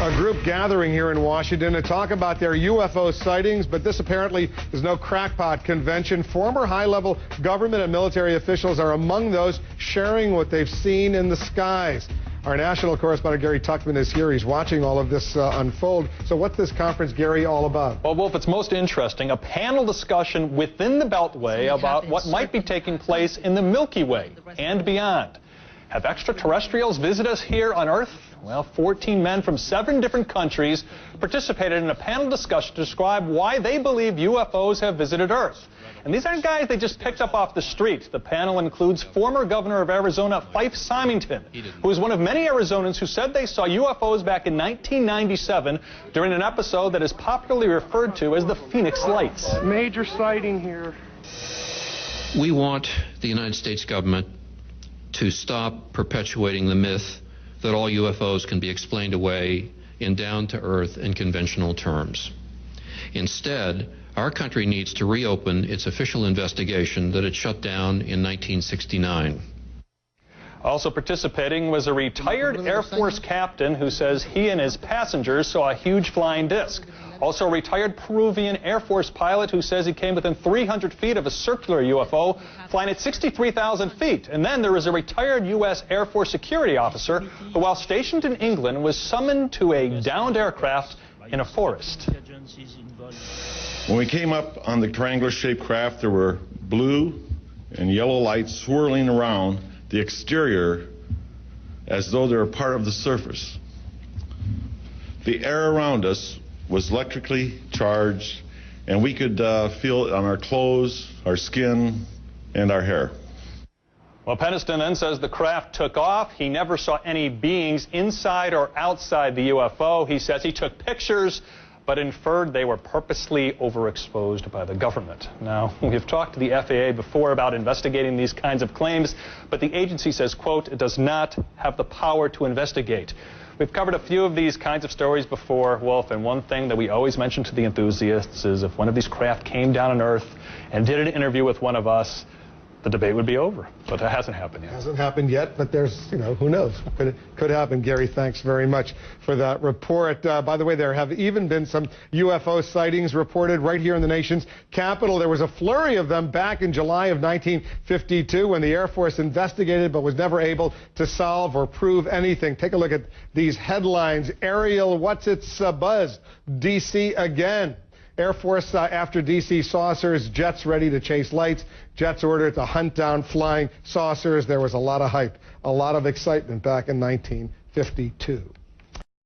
A group gathering here in Washington to talk about their UFO sightings, but this apparently is no crackpot convention. Former high-level government and military officials are among those sharing what they've seen in the skies. Our national correspondent Gary Tuckman is here. He's watching all of this unfold. So what's this conference, Gary, all about? Well, Wolf, it's most interesting. A panel discussion within the Beltway about what might be taking place in the Milky Way and beyond. Have extraterrestrials visited us here on Earth? Well, 14 men from 7 different countries participated in a panel discussion to describe why they believe UFOs have visited Earth. And these aren't guys they just picked up off the street. The panel includes former governor of Arizona, Fife Symington, who is one of many Arizonans who said they saw UFOs back in 1997 during an episode that is popularly referred to as the Phoenix Lights. Major sighting here. We want the United States government to stop perpetuating the myth that all UFOs can be explained away in down-to-earth and conventional terms. Instead, our country needs to reopen its official investigation that it shut down in 1969. Also participating was a retired Air Force captain who says he and his passengers saw a huge flying disc. Also a retired Peruvian Air Force pilot who says he came within 300 feet of a circular UFO flying at 63,000 feet. And then there was a retired U.S. Air Force security officer who, while stationed in England, was summoned to a downed aircraft in a forest. When we came up on the triangular-shaped craft, there were blue and yellow lights swirling around the exterior as though they were part of the surface. The air around us was electrically charged, and we could feel it on our clothes, our skin, and our hair. Well, Peniston then says the craft took off. He never saw any beings inside or outside the UFO. He says he took pictures, but inferred they were purposely overexposed by the government. Now, we've talked to the FAA before about investigating these kinds of claims, but the agency says, quote, it does not have the power to investigate. We've covered a few of these kinds of stories before, Wolf, and one thing that we always mention to the enthusiasts is if one of these craft came down on Earth and did an interview with one of us, the debate would be over. But that hasn't happened yet. Hasn't happened yet, but there's, who knows? Could happen. Gary, thanks very much for that report. By the way, there have even been some UFO sightings reported right here in the nation's capital. There was a flurry of them back in July of 1952 when the Air Force investigated but was never able to solve or prove anything. Take a look at these headlines. Aerial, what's its buzz? D.C. again. Air Force after D.C. saucers, jets ready to chase lights, jets ordered to hunt down flying saucers. There was a lot of hype, a lot of excitement back in 1952.